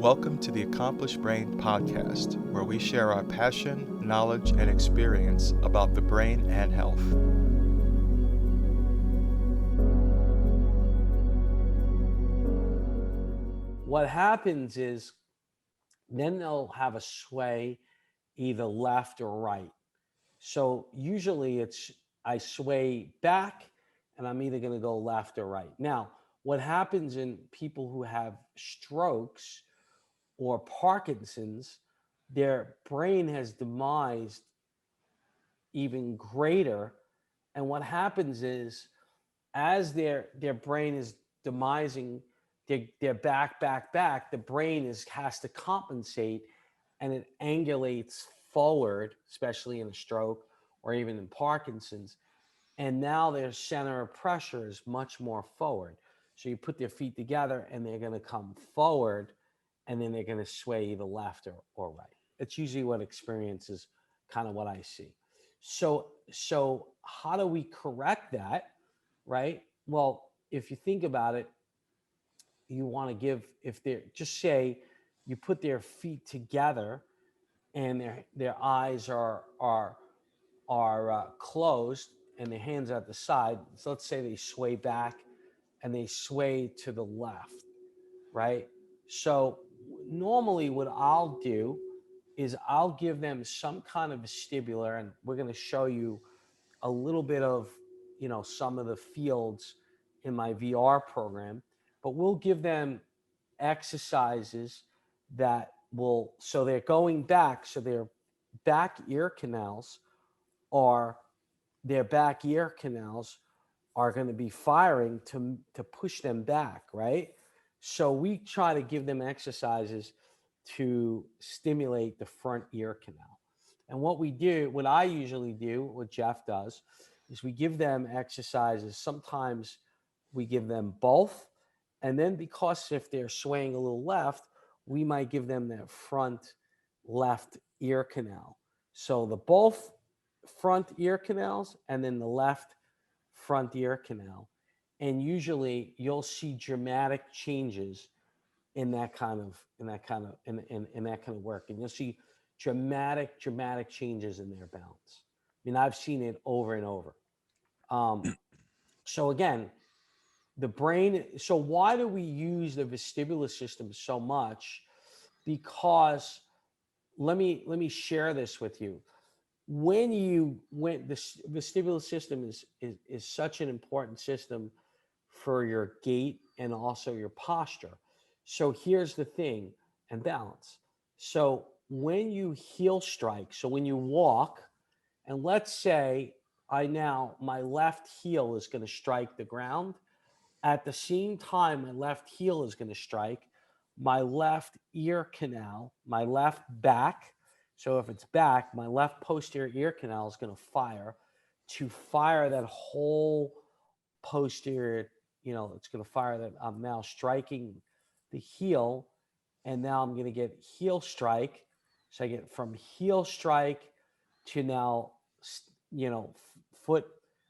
Welcome to the Accomplished Brain Podcast, where we share our passion, knowledge, and experience about the brain and health. What happens is then they'll have a sway either left or right. So usually I sway back and I'm either going to go left or right. Now, what happens in people who have strokes or Parkinson's, their brain has demised even greater. And what happens is as their brain is demising, their back, the brain has to compensate, and it angulates forward, especially in a stroke or even in Parkinson's. And now their center of pressure is much more forward. So you put their feet together and they're going to come forward, and then they're going to sway either left or right. It's usually what experiences kind of what I see. So how do we correct that, right? Well, if you think about it, you want to give, if they're, just say you put their feet together and their eyes are closed and their hands at the side. So let's say they sway back and they sway to the left, right? So normally what I'll do is I'll give them some kind of vestibular, and we're going to show you a little bit of, some of the fields in my VR program, but we'll give them exercises that will, so they're going back, so their back ear canals are, going to be firing to push them back, right? So we try to give them exercises to stimulate the front ear canal. And what I usually do, what Jeff does, is we give them exercises. Sometimes we give them both. And then because if they're swaying a little left, we might give them that front left ear canal. So the both front ear canals and then the left front ear canal. And usually you'll see dramatic changes in that kind of work. And you'll see dramatic changes in their balance. I mean, I've seen it over and over. So again, the brain. So why do we use the vestibular system so much? Because let me share this with you. When the vestibular system is such an important system for your gait and also your posture. So here's the thing, and balance. So when you heel strike, so when you walk, and let's say my left heel is going to strike the ground. At the same time, my left heel is going to strike my left ear canal, my left back. So if it's back, my left posterior ear canal is going to fire that whole posterior, it's going to fire that. I'm now striking the heel, and now I'm going to get heel strike. So I get from heel strike to now, foot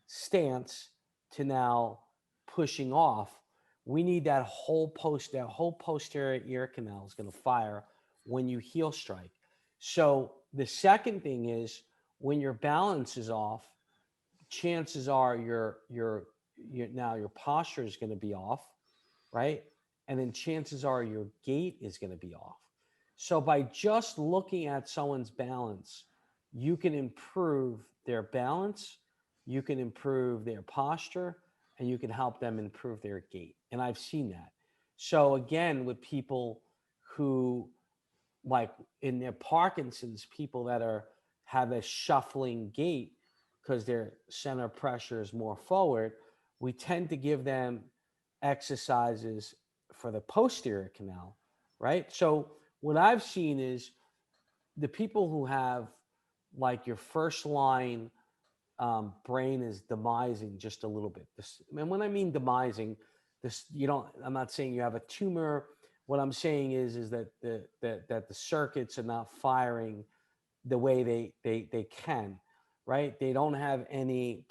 stance to now pushing off. We need that whole posterior ear canal is going to fire when you heel strike. So the second thing is when your balance is off, chances are your posture is going to be off, right? And then chances are your gait is going to be off. So by just looking at someone's balance, you can improve their balance, you can improve their posture, and you can help them improve their gait. And I've seen that. So again, with people who, like in their Parkinson's, people that have a shuffling gait because their center of pressure is more forward, we tend to give them exercises for the posterior canal, right? So what I've seen is the people who have, like, your first line brain is demising just a little bit. And when I mean demising, I'm not saying you have a tumor. What I'm saying is that the circuits are not firing the way they can, right? They don't have any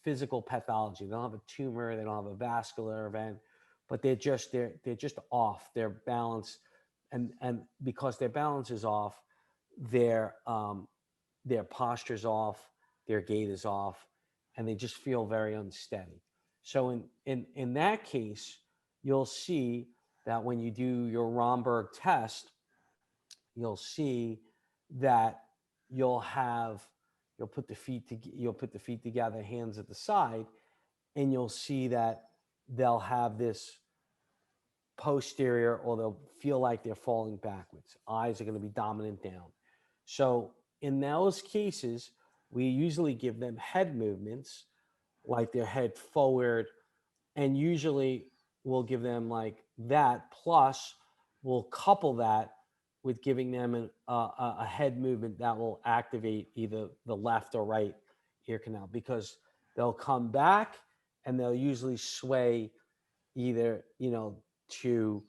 physical pathology. They don't have a tumor. They don't have a vascular event. but they're just off. Their balance, and because their balance is off, their posture's off, their gait is off, and they just feel very unsteady. So in that case, you'll see that when you do your Romberg test, you'll see that you'll have you'll put the feet together, hands at the side, and you'll see that they'll have this posterior, or they'll feel like they're falling backwards. Eyes are going to be dominant down. So in those cases, we usually give them head movements, like their head forward, and usually we'll give them like that. Plus, we'll couple that with giving them a head movement that will activate either the left or right ear canal, because they'll come back and they'll usually sway either, to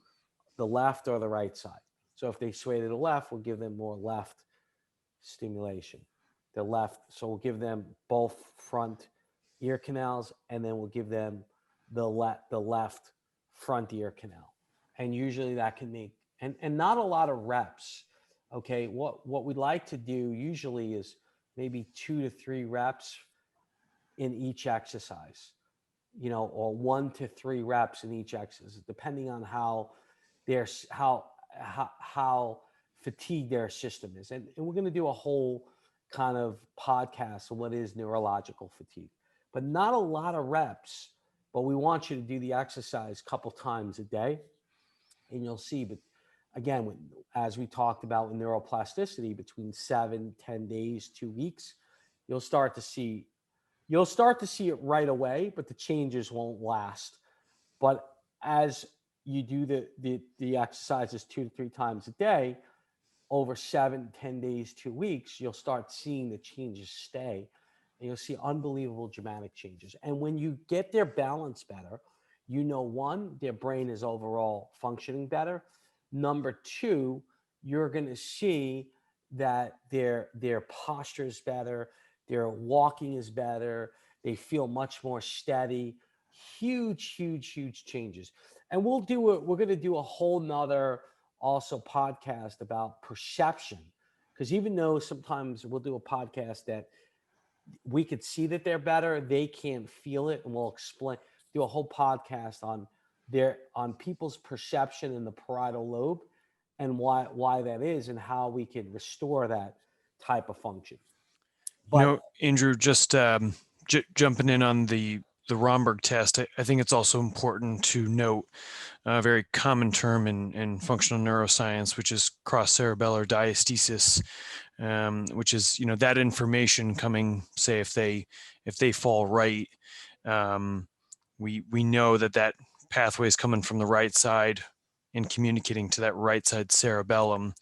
the left or the right side. So if they sway to the left, we'll give them more left stimulation. The left, so we'll give them both front ear canals, and then we'll give them the left front ear canal. And usually that can make, and not a lot of reps. Okay, what we'd like to do usually is maybe 2 to 3 reps in each exercise, or 1 to 3 reps in each exercise, depending on how fatigued their system is. And we're going to do a whole kind of podcast on what is neurological fatigue, but not a lot of reps. But we want you to do the exercise a couple times a day, and you'll see. But again, as we talked about with neuroplasticity, between 7-10 days, 2 weeks, you'll start to see it right away, but the changes won't last. But as you do the exercises 2 to 3 times a day, over 7-10 days, 2 weeks, you'll start seeing the changes stay, and you'll see unbelievable dramatic changes. And when you get their balance better, one, their brain is overall functioning better. Number two, you're going to see that their posture is better, their walking is better, they feel much more steady. Huge, huge, huge changes. And we're going to do a whole nother also podcast about perception, because even though sometimes we'll do a podcast that we could see that they're better, they can't feel it, and we'll do a whole podcast on people's perception in the parietal lobe, and why that is, and how we can restore that type of function. But Andrew, just jumping in on the Romberg test, I think it's also important to note a very common term in functional neuroscience, which is cross-cerebellar diastasis, which is that information coming, say if they fall right, we know that pathway is coming from the right side and communicating to that right side cerebellum,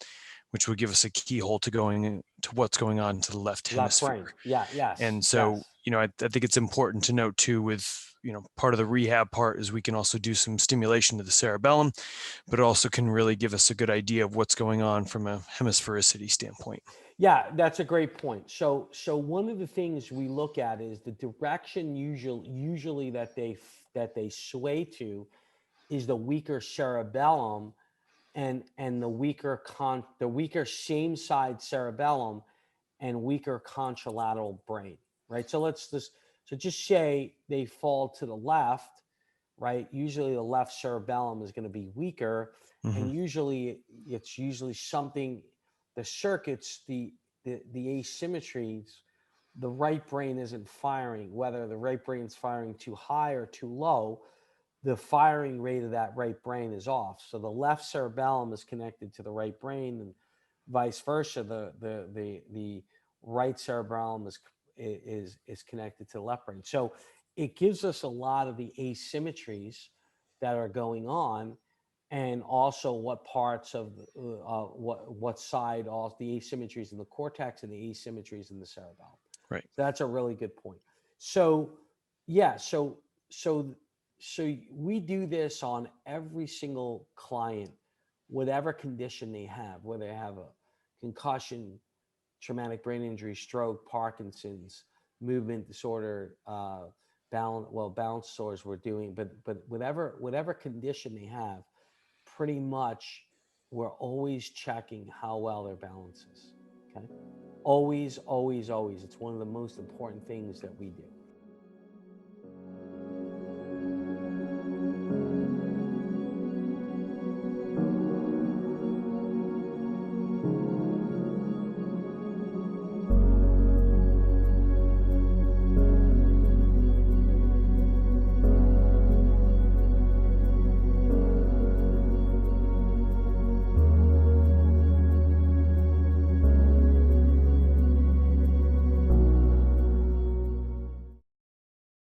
which would give us a keyhole to what's going on to the left hemisphere. Brain. Yeah, yes. And so, yes. I think it's important to note too, with, part of the rehab part is we can also do some stimulation to the cerebellum, but it also can really give us a good idea of what's going on from a hemisphericity standpoint. Yeah, that's a great point. So one of the things we look at is the direction usually that they sway to is the weaker cerebellum, and the weaker same side cerebellum and weaker contralateral brain, right? So just say they fall to the left, right? Usually the left cerebellum is going to be weaker, and usually it's something, the circuits, the asymmetries, the right brain isn't firing, whether the right brain's firing too high or too low. The firing rate of that right brain is off. So the left cerebellum is connected to the right brain, and vice versa. The right cerebellum is connected to the left brain. So it gives us a lot of the asymmetries that are going on, and also what parts of what side, all the asymmetries in the cortex and the asymmetries in the cerebellum. Right. So that's a really good point. So yeah, so we do this on every single client, whatever condition they have, whether they have a concussion, traumatic brain injury, stroke, Parkinson's, movement disorder, balance sores we're doing, but whatever condition they have, pretty much we're always checking how well their balance is. Okay, always, always, always. It's one of the most important things that we do.